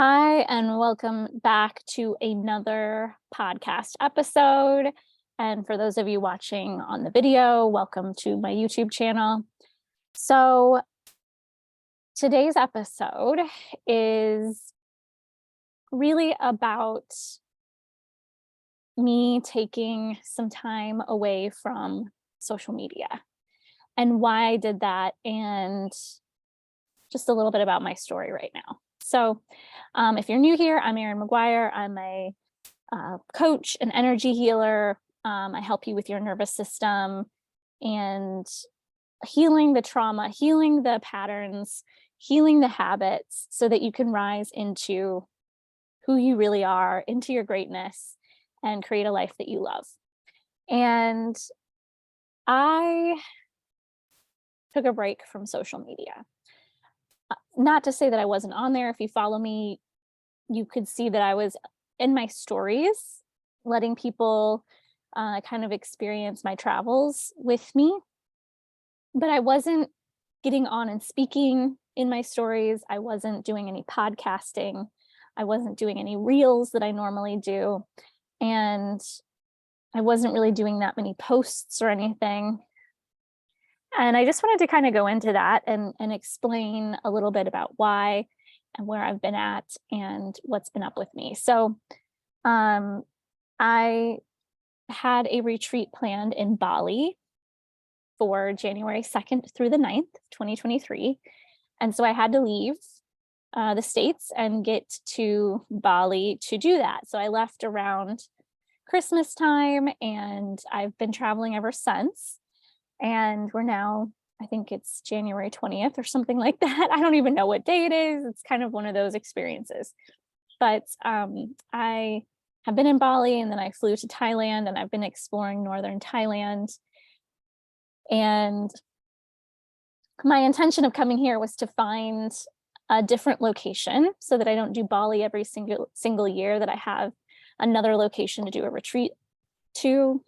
Hi, and welcome back to another podcast episode. And for those of you watching on the video, welcome to my YouTube channel. So today's episode is really about me taking some time away from social media and why I did that, and just a little bit about my story right now. So if you're new here, I'm Erin McGuire. I'm a coach, an energy healer. I help you with your nervous system and healing the trauma, healing the patterns, healing the habits so that you can rise into who you really are, into your greatness, and create a life that you love. And I took a break from social media. Not to say that I wasn't on there. If you follow me, you could see that I was in my stories, letting people kind of experience my travels with me. But I wasn't getting on and speaking in my stories. I wasn't doing any podcasting. I wasn't doing any reels that I normally do. And I wasn't really doing that many posts or anything. And I just wanted to kind of go into that and explain a little bit about why and where I've been at and what's been up with me. So I had a retreat planned in Bali for January 2nd through the 9th, 2023. And so I had to leave the States and get to Bali to do that. So I left around Christmas time, and I've been traveling ever since. And we're now, I think it's January 20th or something like that. I don't even know what day it is. It's kind of one of those experiences. But I have been in Bali, and then I flew to Thailand, and I've been exploring northern Thailand. And my intention of coming here was to find a different location so that I don't do Bali every single year, that I have another location to do a retreat to.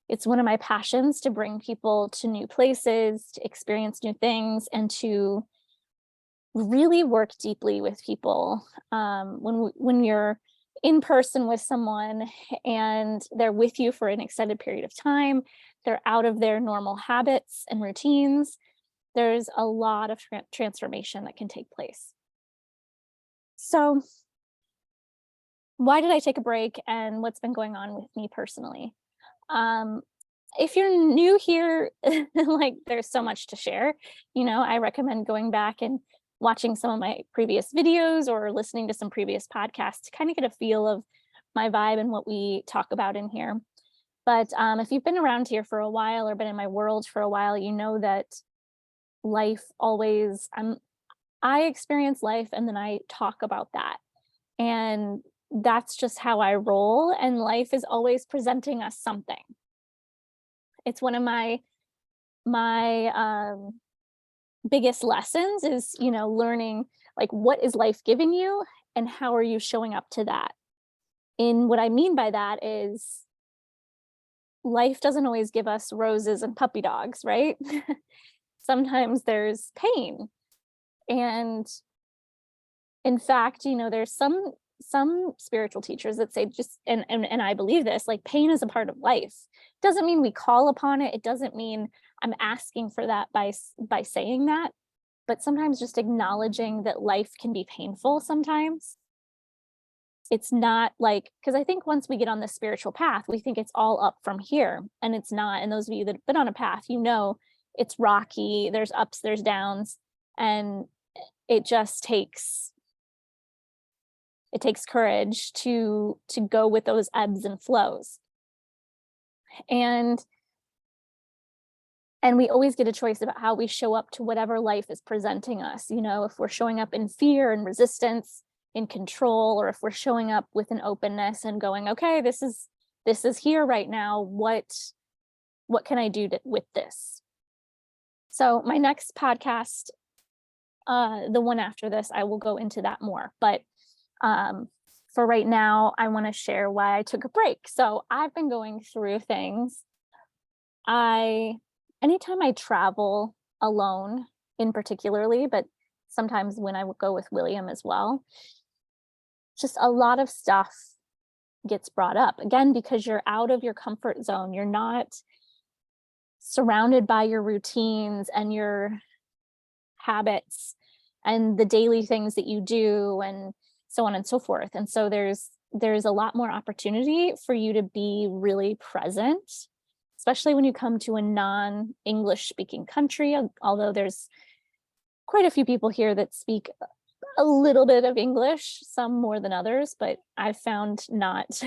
It's one of my passions to bring people to new places, to experience new things, and to really work deeply with people. When you're in person with someone and they're with you for an extended period of time, they're out of their normal habits and routines, there's a lot of transformation that can take place. So why did I take a break, and what's been going on with me personally? If you're new here, like, there's so much to share. I recommend going back and watching some of my previous videos or listening to some previous podcasts to kind of get a feel of my vibe and what we talk about in here. But if you've been around here for a while or been in my world for a while, you know that life always, I experience life and then I talk about that. And that's just how I roll. And life is always presenting us something. It's one of my biggest lessons is, learning, like, what is life giving you and how are you showing up to that? And what I mean by that is life doesn't always give us roses and puppy dogs, right? Sometimes there's pain. And in fact, there's some spiritual teachers that say and I believe this, like, pain is a part of life. Doesn't mean we call upon it. It doesn't mean I'm asking for that by saying that, but sometimes just acknowledging that life can be painful sometimes. It's not like, because I think once we get on the spiritual path, we think it's all up from here, and it's not. And those of you that have been on a path, it's rocky, there's ups, there's downs, and it just takes courage to go with those ebbs and flows. And we always get a choice about how we show up to whatever life is presenting us. If we're showing up in fear and resistance, in control, or if we're showing up with an openness and going, okay, this is here right now. What can I do with this? So my next podcast, the one after this, I will go into that more. But for right now, I want to share why I took a break. So I've been going through things. Anytime I travel alone, in particularly, but sometimes when I would go with William as well, just a lot of stuff gets brought up again, because you're out of your comfort zone. You're not surrounded by your routines and your habits and the daily things that you do and so on and so forth. And so there's a lot more opportunity for you to be really present, especially when you come to a non-English speaking country, although there's quite a few people here that speak a little bit of English, some more than others, but I've found not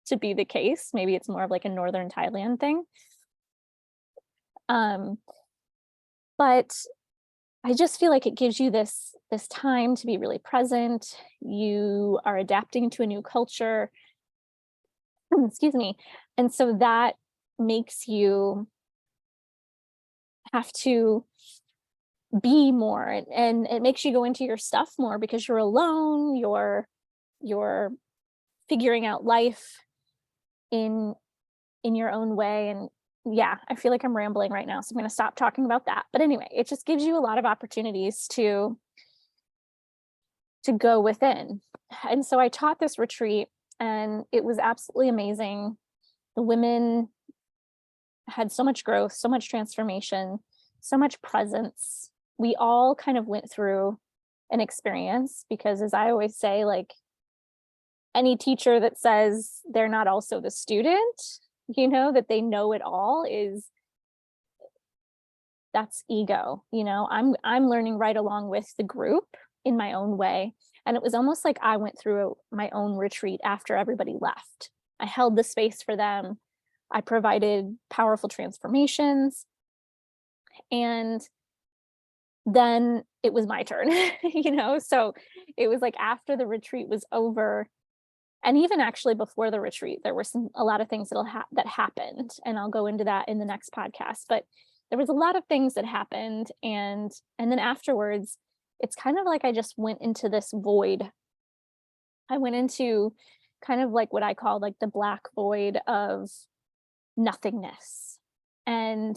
to be the case. Maybe it's more of like a Northern Thailand thing. But I just feel like it gives you this time to be really present. You are adapting to a new culture, excuse me. And so that makes you have to be more, and it makes you go into your stuff more because you're alone, you're figuring out life in your own way. And yeah, I feel like I'm rambling right now, so I'm going to stop talking about that. But anyway, it just gives you a lot of opportunities to go within. And so I taught this retreat and it was absolutely amazing. The women had so much growth, so much transformation, so much presence. We all kind of went through an experience, because as I always say, like, any teacher that says they're not also the student, that they know it all, that's ego. I'm learning right along with the group in my own way. And it was almost like I went through my own retreat after everybody left. I held the space for them. I provided powerful transformations. And then it was my turn, so it was like after the retreat was over, and even actually before the retreat, there were a lot of things that happened, and I'll go into that in the next podcast. But there was a lot of things that happened, and then afterwards, it's kind of like I just went into this void. I went into kind of like what I call like the black void of nothingness. And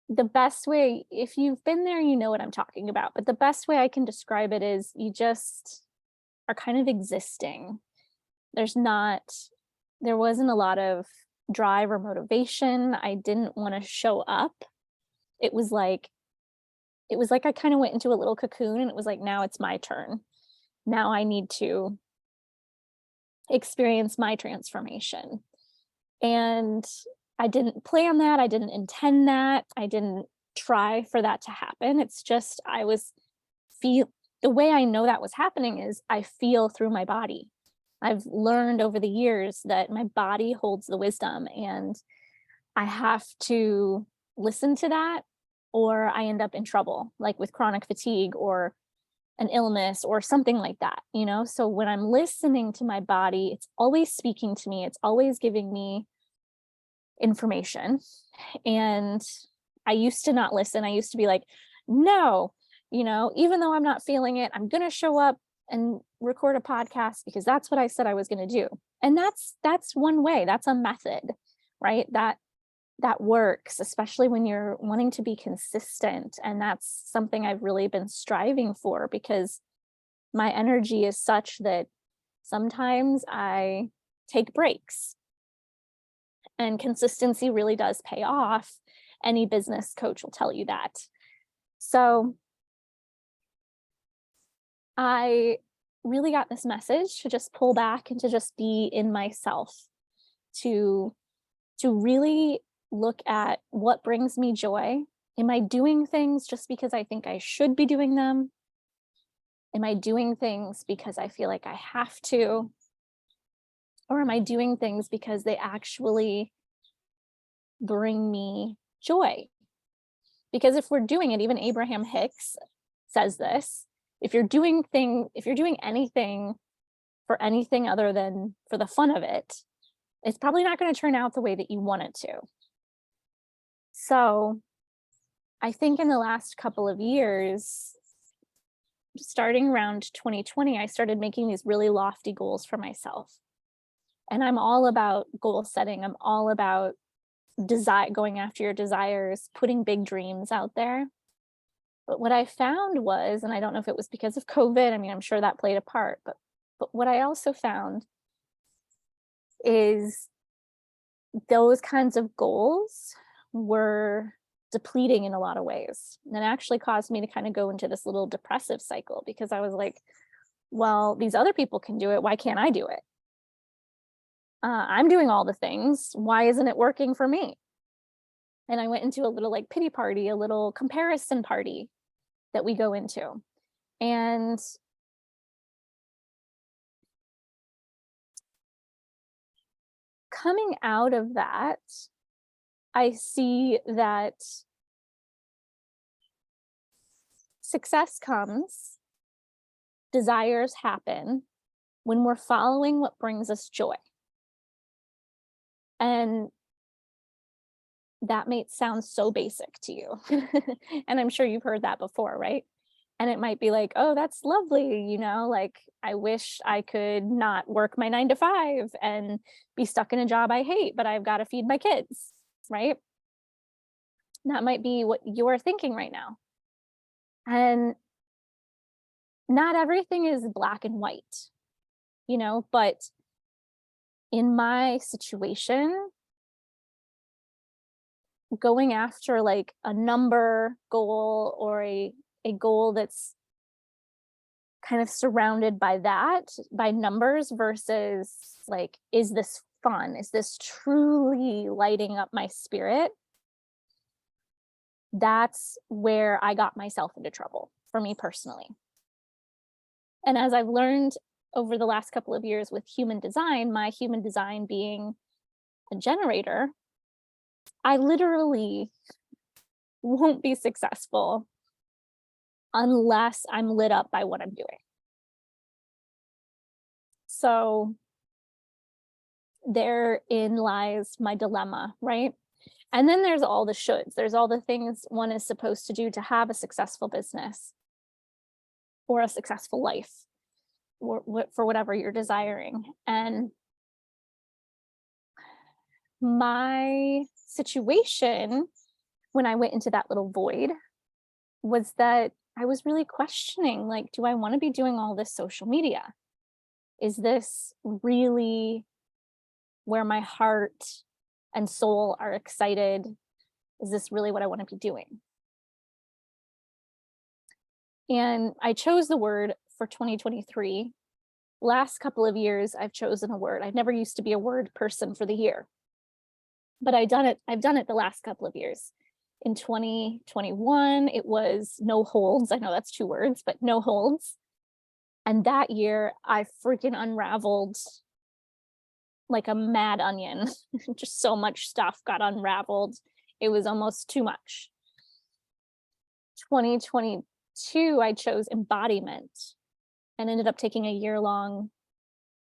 the best way, if you've been there, you know what I'm talking about, but the best way I can describe it is you just are kind of existing. There wasn't a lot of drive or motivation. I didn't want to show up. It was like I kind of went into a little cocoon, and it was like, now it's my turn. Now I need to experience my transformation. And I didn't plan that. I didn't intend that. I didn't try for that to happen. It's just, the way I know that was happening is I feel through my body. I've learned over the years that my body holds the wisdom, and I have to listen to that, or I end up in trouble, like with chronic fatigue or an illness or something like that, So when I'm listening to my body, it's always speaking to me. It's always giving me information. And I used to not listen. I used to be like, no, even though I'm not feeling it, I'm going to show up and record a podcast because that's what I said I was going to do. And that's one way. That's a method, right? That works, especially when you're wanting to be consistent. And that's something I've really been striving for, because my energy is such that sometimes I take breaks. And consistency really does pay off. Any business coach will tell you that. So I really got this message to just pull back and to just be in myself, to really look at what brings me joy. Am I doing things just because I think I should be doing them? Am I doing things because I feel like I have to? Or am I doing things because they actually bring me joy? Because if we're doing it, even Abraham Hicks says this, if you're doing anything for anything other than for the fun of it, it's probably not going to turn out the way that you want it to. So I think in the last couple of years, starting around 2020, I started making these really lofty goals for myself. And I'm all about goal setting. I'm all about going after your desires, putting big dreams out there. But what I found was, and I don't know if it was because of COVID, I mean, I'm sure that played a part, but what I also found is those kinds of goals were depleting in a lot of ways. And it actually caused me to kind of go into this little depressive cycle because I was like, well, these other people can do it. Why can't I do it? I'm doing all the things. Why isn't it working for me? And I went into a little like pity party, a little comparison party that we go into. And coming out of that, I see that success comes, desires happen when we're following what brings us joy. And that may sound so basic to you. And I'm sure you've heard that before, right? And it might be like, oh, that's lovely, like I wish I could not work my 9 to 5 and be stuck in a job I hate, but I've got to feed my kids, right? That might be what you're thinking right now. And not everything is black and white, but in my situation, going after like a number goal or a goal that's kind of surrounded by that, by numbers versus like, is this fun? Is this truly lighting up my spirit? That's where I got myself into trouble for me personally. And as I've learned over the last couple of years with human design, my human design being a generator, I literally won't be successful unless I'm lit up by what I'm doing. So therein lies my dilemma, right? And then there's all the shoulds. There's all the things one is supposed to do to have a successful business or a successful life or for whatever you're desiring. And my situation when I went into that little void was that I was really questioning, like, do I want to be doing all this social media? Is this really where my heart and soul are excited? Is this really what I want to be doing? And I chose the word for 2023. Last couple of years, I've chosen a word. I've never used to be a word person for the year, but I've done it the last couple of years. In 2021, it was no holds. I know that's 2 words, but no holds. And that year, I freaking unraveled like a mad onion. Just so much stuff got unraveled. It was almost too much. 2022, I chose embodiment and ended up taking a year-long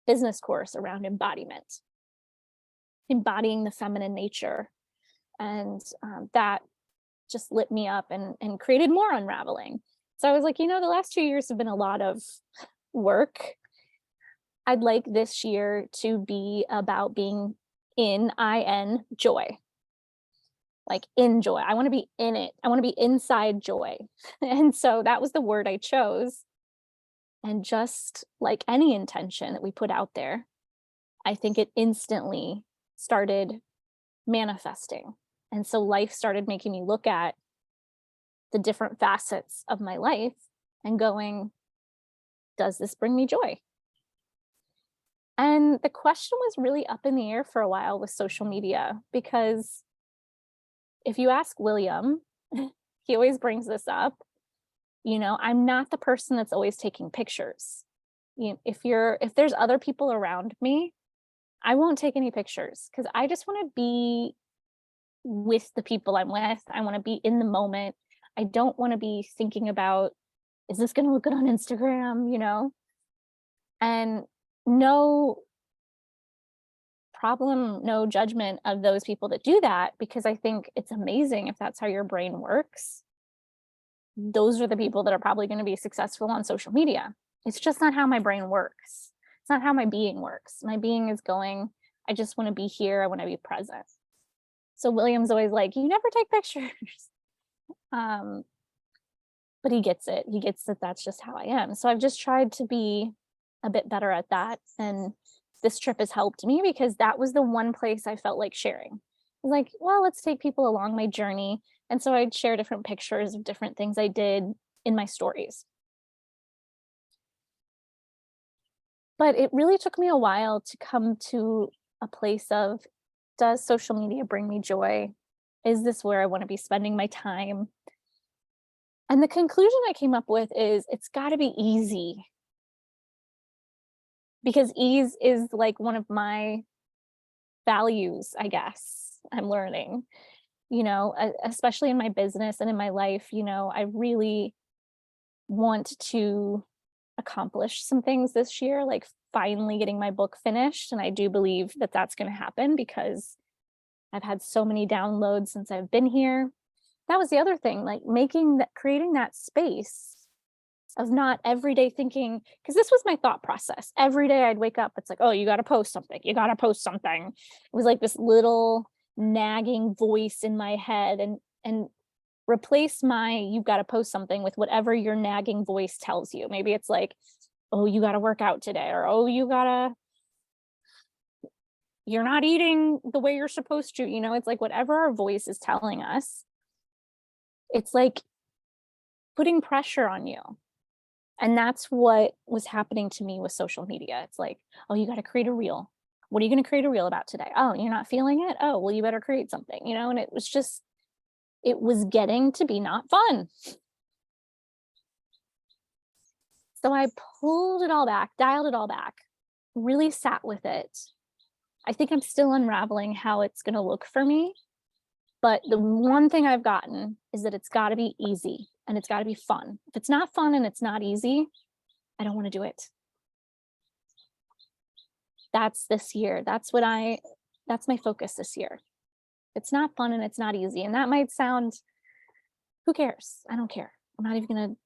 business course around embodiment, embodying the feminine nature. And that just lit me up and created more unraveling. So I was like, the last 2 years have been a lot of work. I'd like this year to be about being in joy, like in joy. I want to be in it. I want to be inside joy. And so that was the word I chose. And just like any intention that we put out there, I think it instantly started manifesting. And so life started making me look at the different facets of my life and going, does this bring me joy? And the question was really up in the air for a while with social media, because if you ask William, he always brings this up, I'm not the person that's always taking pictures. If there's other people around me, I won't take any pictures because I just want to be with the people I'm with. I want to be in the moment. I don't want to be thinking about, is this going to look good on Instagram, and no problem, no judgment of those people that do that, because I think it's amazing if that's how your brain works. Those are the people that are probably going to be successful on social media. It's just not how my brain works. It's not how my being works. My being is going, I just want to be here. I want to be present. So William's always like, you never take pictures. but he gets it. He gets that that's just how I am. So I've just tried to be a bit better at that. And this trip has helped me because that was the one place I felt like sharing. Like, well, let's take people along my journey. And so I'd share different pictures of different things I did in my stories. But it really took me a while to come to a place of, does social media bring me joy? Is this where I want to be spending my time? And the conclusion I came up with is it's got to be easy, because ease is like one of my values, I guess. I'm learning, especially in my business and in my life, I really want to accomplish some things this year, like finally getting my book finished. And I do believe that that's going to happen because I've had so many downloads since I've been here. That was the other thing, like creating that space of not every day thinking, because this was my thought process. Every day I'd wake up, it's like, oh, you got to post something. You got to post something. It was like this little nagging voice in my head, and replace my you've got to post something with whatever your nagging voice tells you. Maybe it's like, oh, you got to work out today, or oh, you're not eating the way you're supposed to. It's like whatever our voice is telling us, it's like putting pressure on you. And that's what was happening to me with social media. It's like, oh, you got to create a reel. What are you going to create a reel about today? Oh, you're not feeling it? Oh, well, you better create something, and it was getting to be not fun. So I pulled it all back, dialed it all back, really sat with it. I think I'm still unraveling how it's going to look for me. But the one thing I've gotten is that it's got to be easy and it's got to be fun. If it's not fun and it's not easy, I don't want to do it. That's this year. That's my focus this year. It's not fun and it's not easy. And that might sound, who cares? I don't care. I'm not even going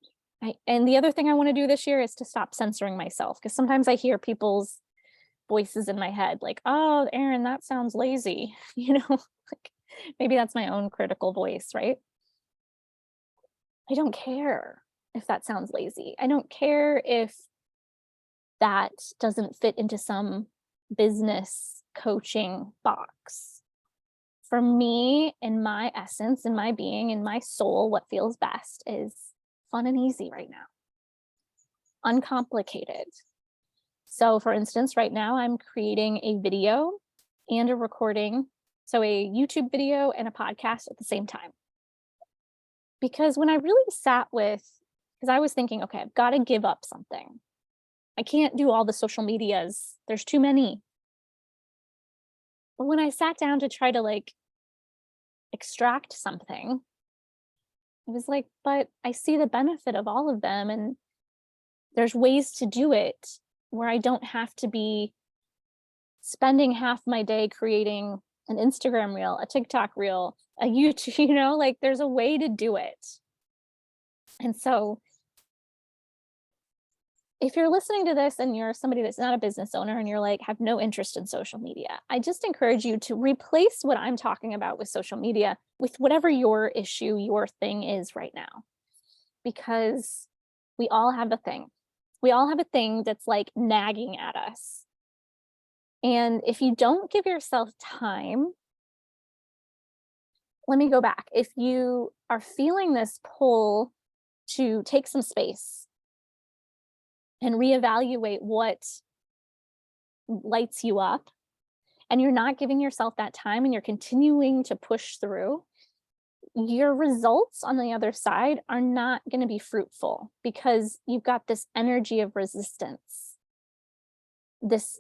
to. And the other thing I want to do this year is to stop censoring myself, because sometimes I hear people's voices in my head like, oh, Erin, that sounds lazy. Like maybe that's my own critical voice, right? I don't care if that sounds lazy. I don't care if that doesn't fit into some business coaching box. For me, in my essence, in my being, in my soul, what feels best is fun and easy right now. Uncomplicated. So for instance, right now I'm creating a video and a recording. So a YouTube video and a podcast at the same time. Because when I really sat with, because I was thinking, okay, I've got to give up something. I can't do all the social medias. There's too many. But when I sat down to try to extract something, it was like, but I see the benefit of all of them. And there's ways to do it where I don't have to be spending half my day creating an Instagram reel, a TikTok reel, a YouTube, there's a way to do it. And so if you're listening to this and you're somebody that's not a business owner and you're like, have no interest in social media, I just encourage you to replace what I'm talking about with social media with whatever your issue, your thing is right now. Because we all have a thing. We all have a thing that's like nagging at us. And if you don't give yourself time, let me go back. If you are feeling this pull to take some space and reevaluate what lights you up, and you're not giving yourself that time and you're continuing to push through, your results on the other side are not going to be fruitful because you've got this energy of resistance.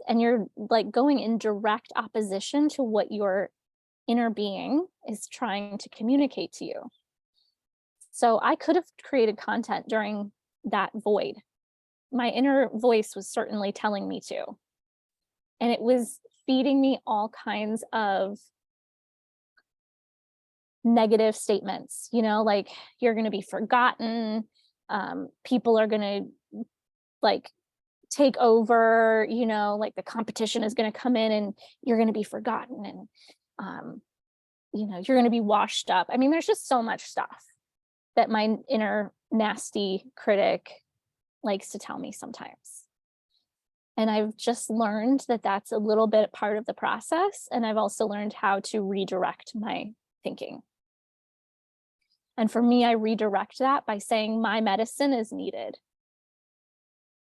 And you're like going in direct opposition to what your inner being is trying to communicate to you. So I could have created content during that void. My inner voice was certainly telling me to. And it was feeding me all kinds of negative statements, like you're going to be forgotten. People are going to take over, like the competition is going to come in and you're going to be forgotten. And, you're going to be washed up. I mean, there's just so much stuff that my inner nasty critic likes to tell me sometimes. And I've just learned that that's a little bit part of the process. And I've also learned how to redirect my thinking. And for me, I redirect that by saying my medicine is needed.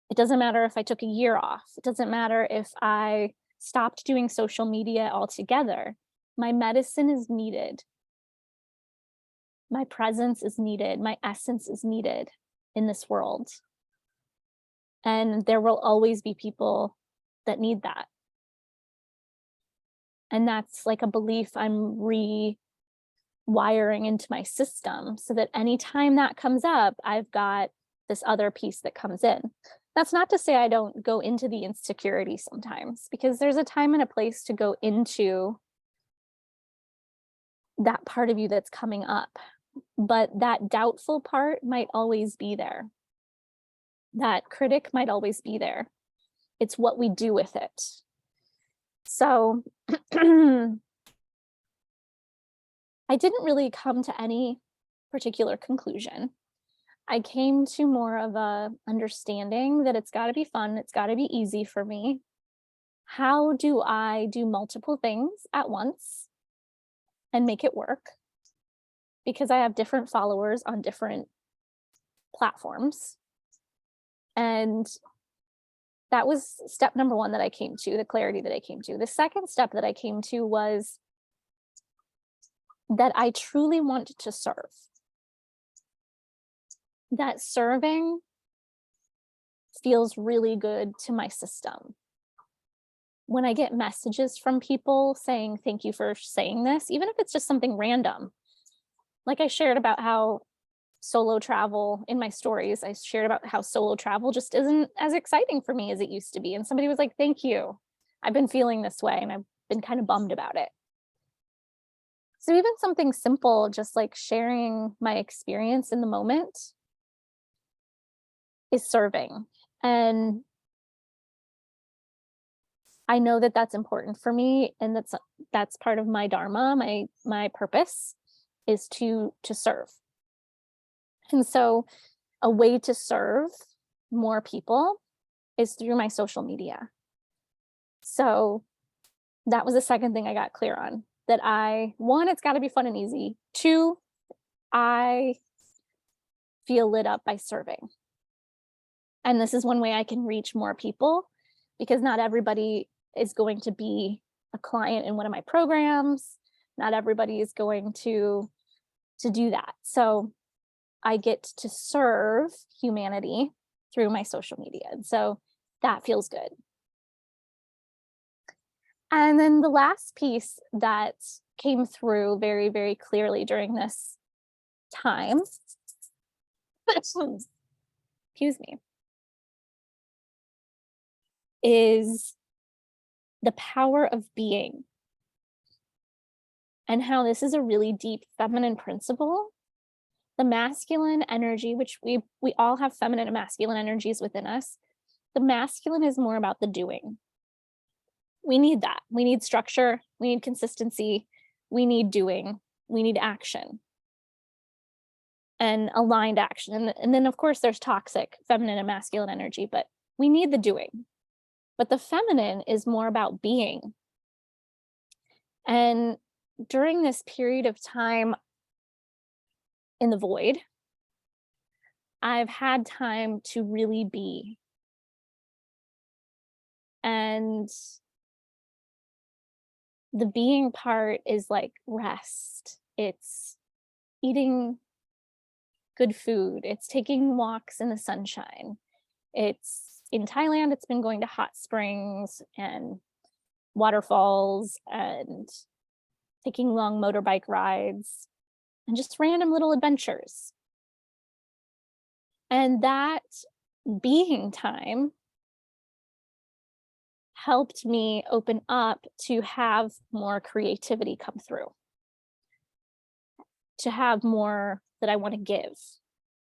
It doesn't matter if I took a year off. It doesn't matter if I stopped doing social media altogether. My medicine is needed. My presence is needed. My essence is needed in this world. And there will always be people that need that. And that's like a belief I'm rewiring into my system so that anytime that comes up, I've got this other piece that comes in. That's not to say I don't go into the insecurity sometimes, because there's a time and a place to go into that part of you that's coming up. But that doubtful part might always be there. That critic might always be there. It's what we do with it. So I didn't really come to any particular conclusion. I came to more of a understanding that it's got to be fun. It's got to be easy for me. How do I do multiple things at once and make it work? Because I have different followers on different platforms. And that was step number one that I came to, the clarity that I came to. The second step that I came to was that I truly wanted to serve. That serving feels really good to my system. When I get messages from people saying, thank you for saying this, even if it's just something random. Like I shared about how solo travel in my stories, I shared about how solo travel just isn't as exciting for me as it used to be. And somebody was like, thank you. I've been feeling this way and I've been kind of bummed about it. So even something simple, just like sharing my experience in the moment, is serving. And I know that that's important for me, and that's part of my dharma, my purpose is to serve. And so a way to serve more people is through my social media. So that was the second thing I got clear on, that one, it's got to be fun and easy. Two, I feel lit up by serving. And this is one way I can reach more people, because not everybody is going to be a client in one of my programs. Not everybody is going to do that. So I get to serve humanity through my social media. And so that feels good. And then the last piece that came through very, very clearly during this time, excuse me, is the power of being, and how this is a really deep feminine principle. The masculine energy, which we all have feminine and masculine energies within us. The masculine is more about the doing. We need that. We need structure. We need consistency. We need doing. We need action and aligned action. And then, of course, there's toxic feminine and masculine energy, but we need the doing. But the feminine is more about being. And during this period of time in the void, I've had time to really be. And the being part is like rest. It's eating good food. It's taking walks in the sunshine. It's in Thailand, it's been going to hot springs and waterfalls and taking long motorbike rides and just random little adventures. And that being time helped me open up to have more creativity come through, to have more that I want to give.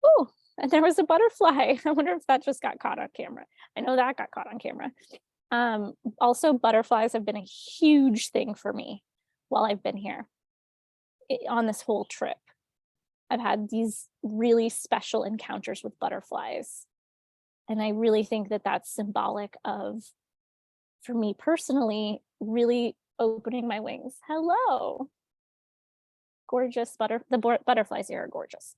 Oh, and there was a butterfly. I wonder if that just got caught on camera. I know that got caught on camera. Also, butterflies have been a huge thing for me while I've been here on this whole trip. I've had these really special encounters with butterflies. And I really think that that's symbolic of, for me personally, really opening my wings. Hello. Gorgeous butterflies here are gorgeous.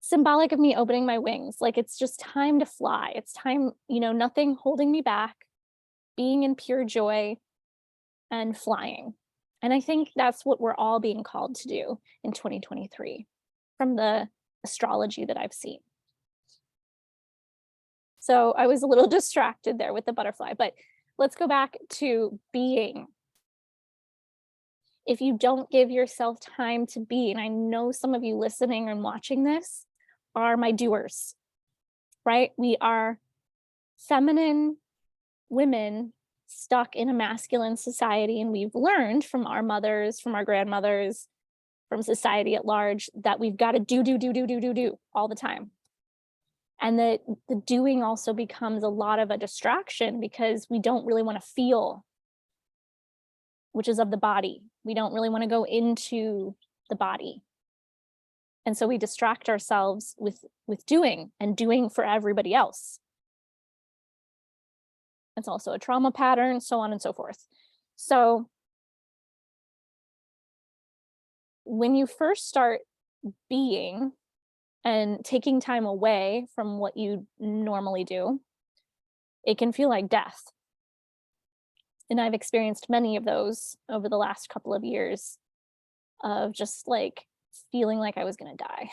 Symbolic of me opening my wings. Like, it's just time to fly. It's time, nothing holding me back, being in pure joy and flying. And I think that's what we're all being called to do in 2023 from the astrology that I've seen. So I was a little distracted there with the butterfly, but let's go back to being. If you don't give yourself time to be, and I know some of you listening and watching this are my doers, right? We are feminine women stuck in a masculine society, and we've learned from our mothers, from our grandmothers, from society at large, that we've got to do all the time. And that the doing also becomes a lot of a distraction because we don't really want to feel, which is of the body. We don't really want to go into the body. And so we distract ourselves with doing and doing for everybody else. It's also a trauma pattern, so on and so forth. So when you first start being and taking time away from what you normally do, it can feel like death. And I've experienced many of those over the last couple of years of just like feeling like I was going to die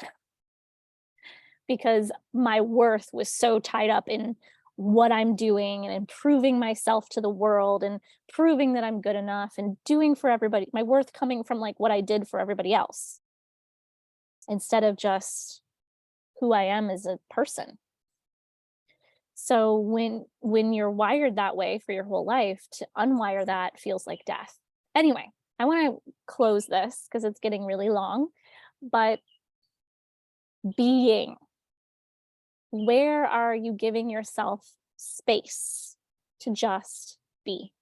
because my worth was so tied up in what I'm doing and improving myself to the world and proving that I'm good enough and doing for everybody, my worth coming from like what I did for everybody else instead of just who I am as a person. So when you're wired that way for your whole life, to unwire that feels like death. Anyway, I want to close this because it's getting really long, but being, where are you giving yourself space to just be?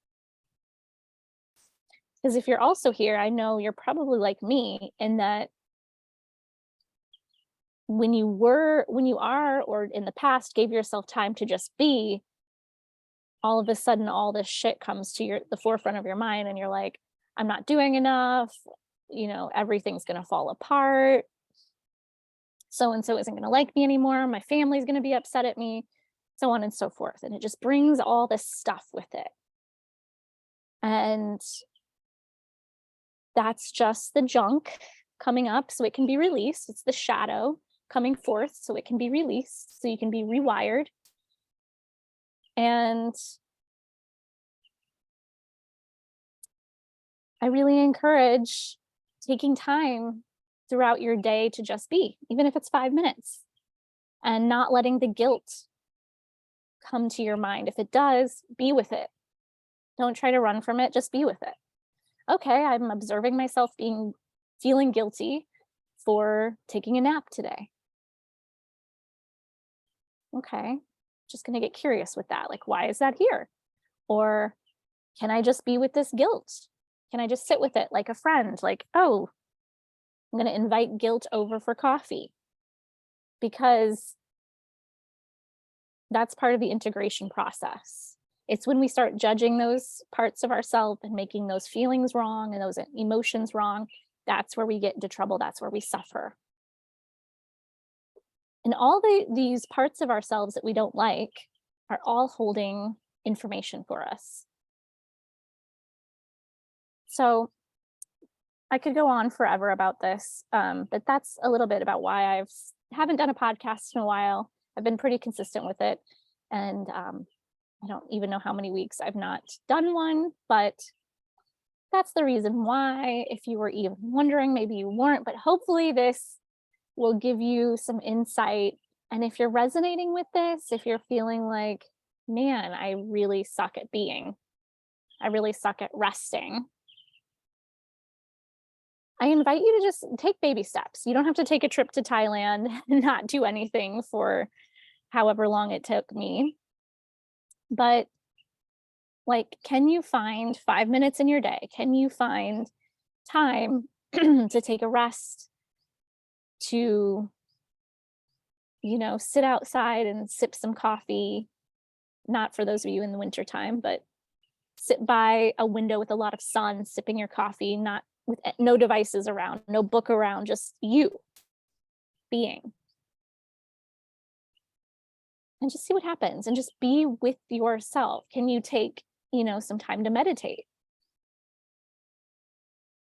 Because if you're also here, I know you're probably like me in that when you are, or in the past gave yourself time to just be, all of a sudden all this shit comes to the forefront of your mind and you're like, I'm not doing enough, everything's going to fall apart. So-and-so isn't going to like me anymore. My family's going to be upset at me, so on and so forth. And it just brings all this stuff with it. And that's just the junk coming up so it can be released. It's the shadow coming forth so it can be released, so you can be rewired. And I really encourage taking time throughout your day to just be, even if it's 5 minutes, and not letting the guilt come to your mind. If it does, be with it. Don't try to run from it, just be with it. Okay, I'm observing myself feeling guilty for taking a nap today. Okay, just going to get curious with that. Like, why is that here? Or can I just be with this guilt? Can I just sit with it like a friend? Like, oh, I'm going to invite guilt over for coffee, because that's part of the integration process. It's when we start judging those parts of ourselves and making those feelings wrong and those emotions wrong, that's where we get into trouble. That's where we suffer. And all these parts of ourselves that we don't like are all holding information for us. So I could go on forever about this, but that's a little bit about why I haven't done a podcast in a while. I've been pretty consistent with it, and I don't even know how many weeks I've not done one, but that's the reason why. If you were even wondering, maybe you weren't, but hopefully this will give you some insight. And if you're resonating with this, if you're feeling like, man, I really suck at being, I really suck at resting, I invite you to just take baby steps. You don't have to take a trip to Thailand and not do anything for however long it took me. But like, can you find 5 minutes in your day? Can you find time to take a rest, to, sit outside and sip some coffee, not for those of you in the wintertime, but sit by a window with a lot of sun, sipping your coffee, not with no devices around, no book around, just you being. And just see what happens and just be with yourself. Can you take, some time to meditate?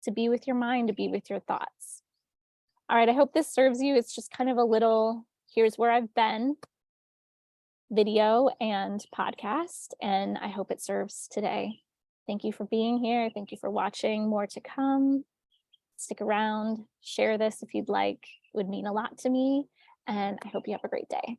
To be with your mind, to be with your thoughts. All right, I hope this serves you. It's just kind of a little, here's where I've been video and podcast, and I hope it serves today. Thank you for being here. Thank you for watching. More to come. Stick around, share this if you'd like. It would mean a lot to me, and I hope you have a great day.